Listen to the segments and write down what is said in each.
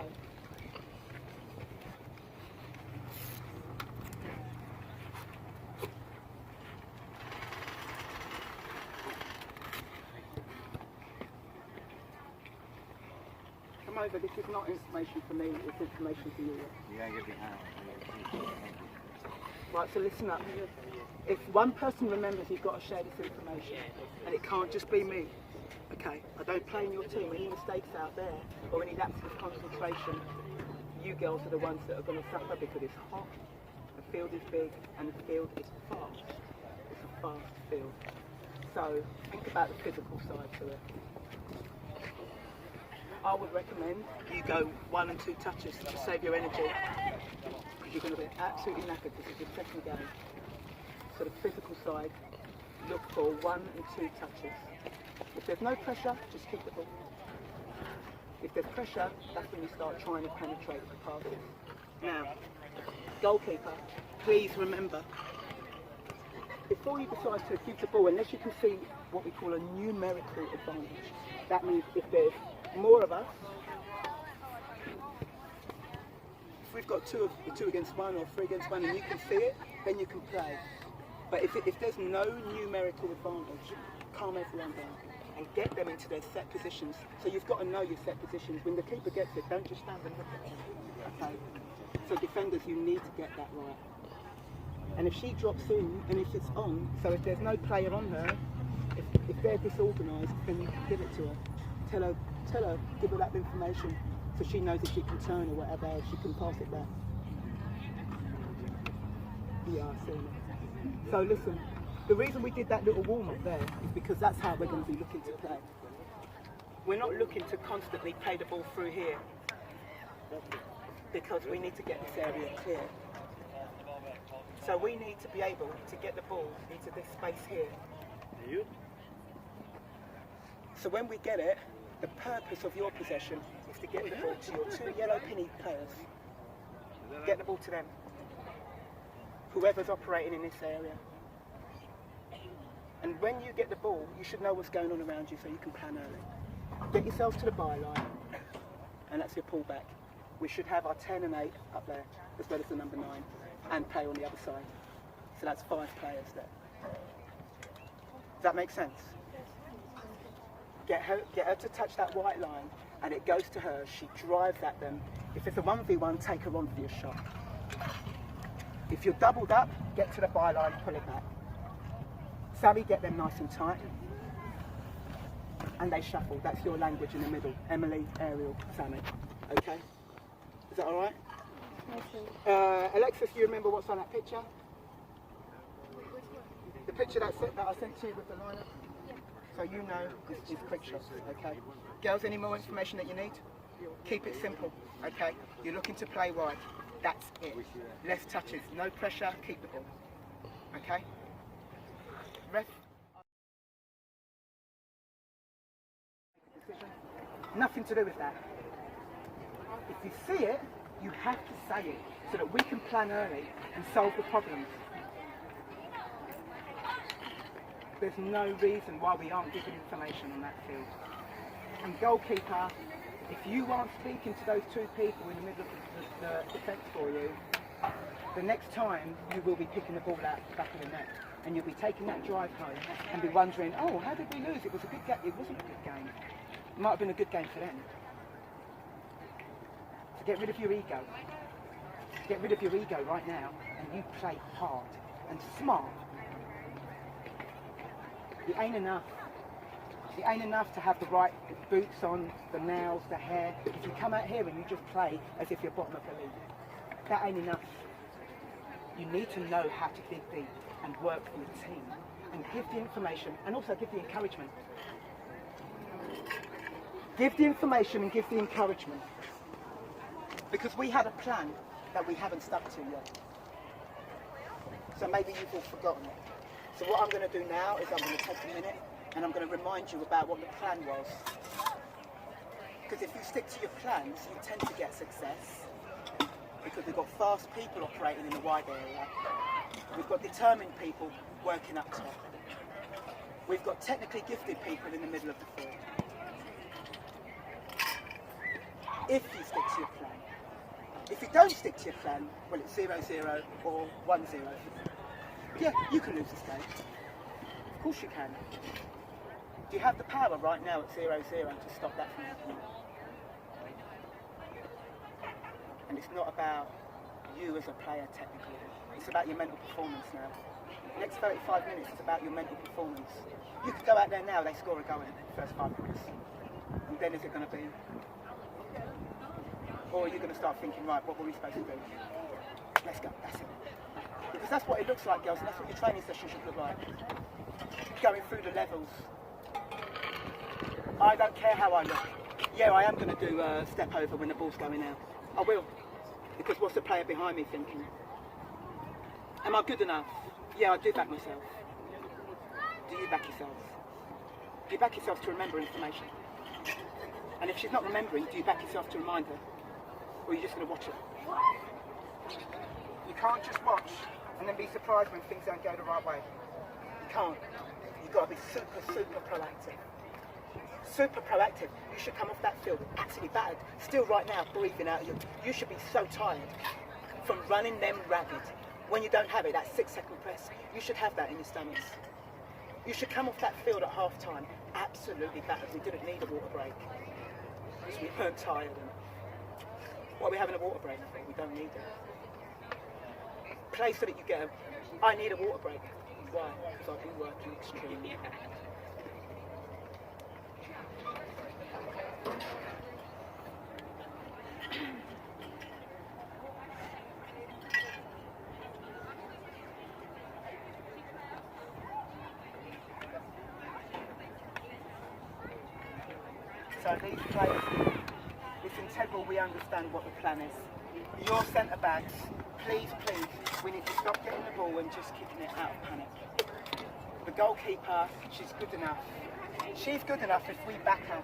go. Come over, this is not information for me, it's information for you. Right, so listen up. If one person remembers you've got to share this information, and it can't just be me, okay? I don't play in your team. Any mistakes out there, or any lapses of concentration, you girls are the ones that are going to suffer because it's hot, the field is big, and the field is fast. It's a fast field. So think about the physical side to it. I would recommend you go 1 and 2 touches to save your energy, because you're going to be absolutely knackered. This is your second game. So the physical side, look for 1 and 2 touches. If there's no pressure, just keep the ball. If there's pressure, that's when you start trying to penetrate the passes. Now, goalkeeper, please remember, before you decide to keep the ball, unless you can see what we call a numerical advantage, that means if there's more of us, if we've got two against 1 or 3 against 1 and you can see it, then you can play. But if there's no numerical advantage, calm everyone down and get them into their set positions. So you've got to know your set positions. When the keeper gets it, don't just stand and look at it. Okay? So defenders, you need to get that right. And if she drops in, and if it's on, so if there's no player on her, if they're disorganised, then you can give it to her. Tell her, give her that information so she knows if she can turn or whatever, she can pass it back. Yeah, I've seen it. So listen, the reason we did that little warm-up there is because that's how we're going to be looking to play. We're not looking to constantly play the ball through here, because we need to get this area clear. So we need to be able to get the ball into this space here. So when we get it, the purpose of your possession is to get the ball to your 2 yellow penny players. Get the ball to them. Whoever's operating in this area. And when you get the ball, you should know what's going on around you so you can plan early. Get yourselves to the byline, and that's your pullback. We should have our 10 and 8 up there, as well as the number 9, and play on the other side. So that's 5 players there. Does that make sense? Get her to touch that white line, and it goes to her. She drives at them. If it's a 1v1, take her on for your shot. If you're doubled up, get to the byline, pull it back. Sally, get them nice and tight. And they shuffle. That's your language in the middle. Emily, Ariel, Sammy. Okay? Is that all right? Alexis, do you remember what's on that picture? The picture that I sent to you with the lineup? Yeah. So you know this is quick shots, okay? Girls, any more information that you need? Keep it simple, okay? You're looking to play wide. That's it. Less touches, no pressure, keep the ball. Okay? Ref. Nothing to do with that. If you see it, you have to say it so that we can plan early and solve the problems. There's no reason why we aren't giving information on that field. And goalkeeper, if you aren't speaking to those 2 people in the middle of the defence for you, the next time you will be picking the ball out the back of the net, and you'll be taking that drive home and be wondering, oh, how did we lose? It was a good game. It wasn't a good game. It might have been a good game for them. So get rid of your ego. Get rid of your ego right now, and you play hard and smart. It ain't enough. It ain't enough to have the right boots on, the nails, the hair. If you come out here and you just play as if you're bottom of the league, that ain't enough. You need to know how to dig deep and work for your team and give the information and also give the encouragement. Give the information and give the encouragement. Because we had a plan that we haven't stuck to yet. So maybe you've all forgotten it. So what I'm going to do now is I'm going to take a minute and I'm going to remind you about what the plan was. Because if you stick to your plans, you tend to get success. Because we've got fast people operating in the wide area. We've got determined people working up top. We've got technically gifted people in the middle of the field. if you stick to your plan. If you don't stick to your plan, well, it's 0-0 or 1-0. Yeah, you can lose this game. Of course you can. Do you have the power right now at 0-0 to stop that from happening? And it's not about you as a player technically. It's about your mental performance now. The next 35 minutes is about your mental performance. You could go out there now, they score a goal in the first 5 minutes. And then is it going to be? Or are you going to start thinking, right, what were we supposed to do? Let's go, that's it. Because that's what it looks like, girls, and that's what your training session should look like. Going through the levels. I don't care how I look. Yeah, I am going to do a step over when the ball's going out. I will. Because what's the player behind me thinking? Am I good enough? Yeah, I do back myself. Do you back yourselves? Do you back yourself to remember information? And if she's not remembering, do you back yourself to remind her? Or are you just going to watch it? You can't just watch and then be surprised when things don't go the right way. You can't. You've got to be super proactive. Super proactive. You should come off that field absolutely battered. Still right now, breathing out. You should be so tired from running them ragged. When you don't have it, that 6-second press, you should have that in your stomachs. You should come off that field at half time absolutely battered. We didn't need a water break because we weren't tired. Why are we having a water break? We don't need it. Play so that you get a, I need a water break. Why? Because I've been working extremely hard. So these players, it's integral we understand what the plan is. Your centre backs, please, we need to stop getting the ball and just kicking it out of panic. The goalkeeper, she's good enough. She's good enough if we back her.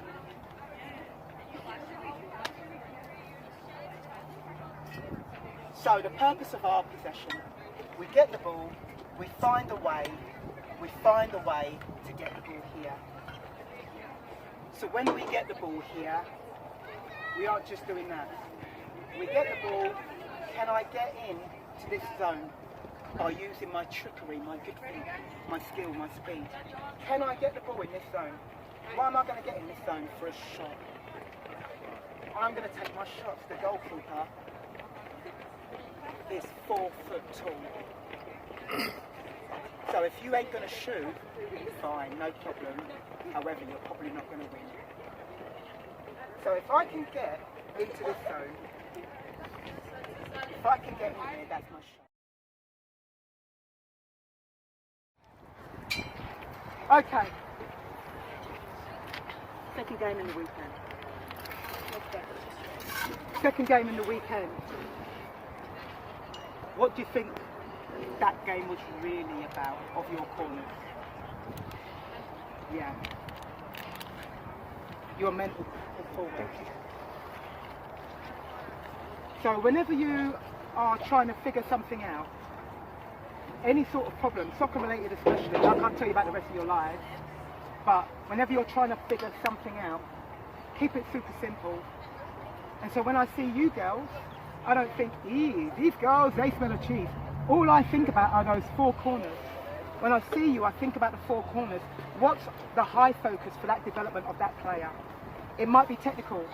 So the purpose of our possession, we get the ball, we find a way to get the ball here. So when we get the ball here, we aren't just doing that. We get the ball, can I get in to this zone by using my trickery, my good feet, my skill, my speed? Can I get the ball in this zone? Why am I going to get in this zone for a shot? I'm going to take my shots. The goalkeeper is 4 foot tall. So if you ain't going to shoot, fine, no problem. However, you're probably not going to win. So if I can get into this zone, if I can get in here, that's my shot. Okay. Second game in the weekend. Second game in the weekend. What do you think that game was really about, of your corners? Yeah. Your mental performance. So whenever you are trying to figure something out, any sort of problem, soccer related especially, I can't tell you about the rest of your lives, but whenever you're trying to figure something out, keep it super simple. And so when I see you girls, I don't think, these girls, they smell of cheese. All I think about are those 4 corners. When I see you, I think about the 4 corners. What's the high focus for that development of that player? It might be technical.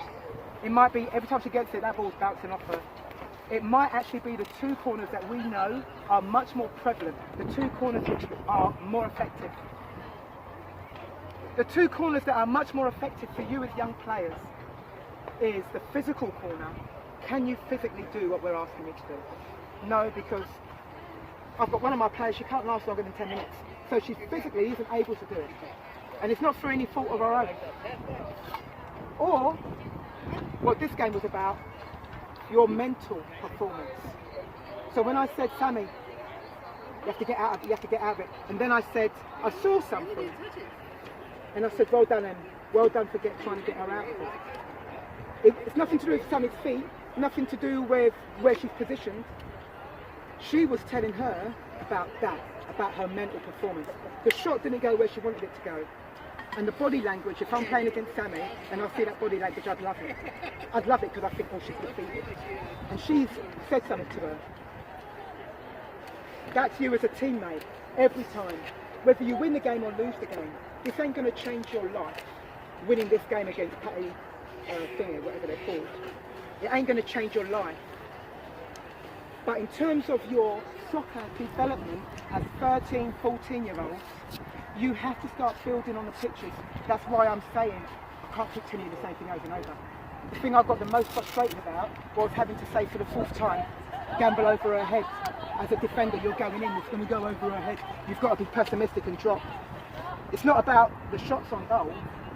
It might be every time she gets it, that ball's bouncing off her. It might actually be the 2 corners that we know are much more prevalent. The 2 corners which are more effective. The 2 corners that are much more effective for you as young players is the physical corner. Can you physically do what we're asking you to do? No, because I've got one of my players, she can't last longer than 10 minutes. So she physically isn't able to do it. And it's not through any fault of her own. Or, what this game was about, your mental performance. So when I said, Sammy, you have to get out of it. And then I said, I saw something. And I said, well done, Em. Well done for trying to get her out of it. It's nothing to do with Sammy's feet, nothing to do with where she's positioned. She was telling her about that, about her mental performance. The shot didn't go where she wanted it to go. And the body language, if I'm playing against Sammy and I see that body language, I'd love it. I'd love it because I think, oh, she's defeated. And she's said something to her. That's you as a teammate, every time. Whether you win the game or lose the game, this ain't going to change your life, winning this game against Patty Thingy, whatever they're called. It ain't going to change your life. But in terms of your soccer development as 13, 14-year-olds, you have to start building on the pictures. That's why I'm saying I can't keep telling you the same thing over and over. The thing I got the most frustrated about was having to say for the fourth time, gamble over her head. As a defender, you're going in, it's going to go over her head. You've got to be pessimistic and drop. It's not about the shots on goal,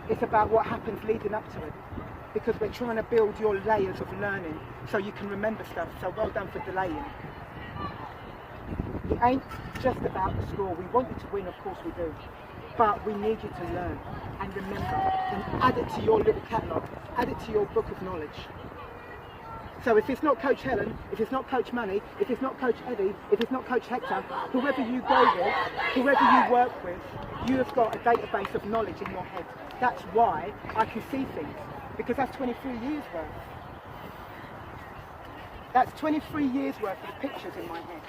it's about what happens leading up to it. Because we're trying to build your layers of learning so you can remember stuff. So well done for delaying. It ain't just about the score. We want you to win, of course we do. But we need you to learn and remember and add it to your little catalogue, add it to your book of knowledge. So if it's not Coach Helen, if it's not Coach Manny, if it's not Coach Eddie, if it's not Coach Hector, whoever you go with, whoever you work with, you have got a database of knowledge in your head. That's why I can see things, because that's 23 years worth. That's 23 years worth of pictures in my head.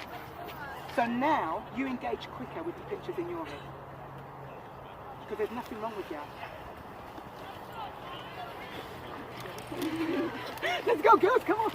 So now you engage quicker with the pictures in your head. Because there's nothing wrong with you. Let's go, girls, come on.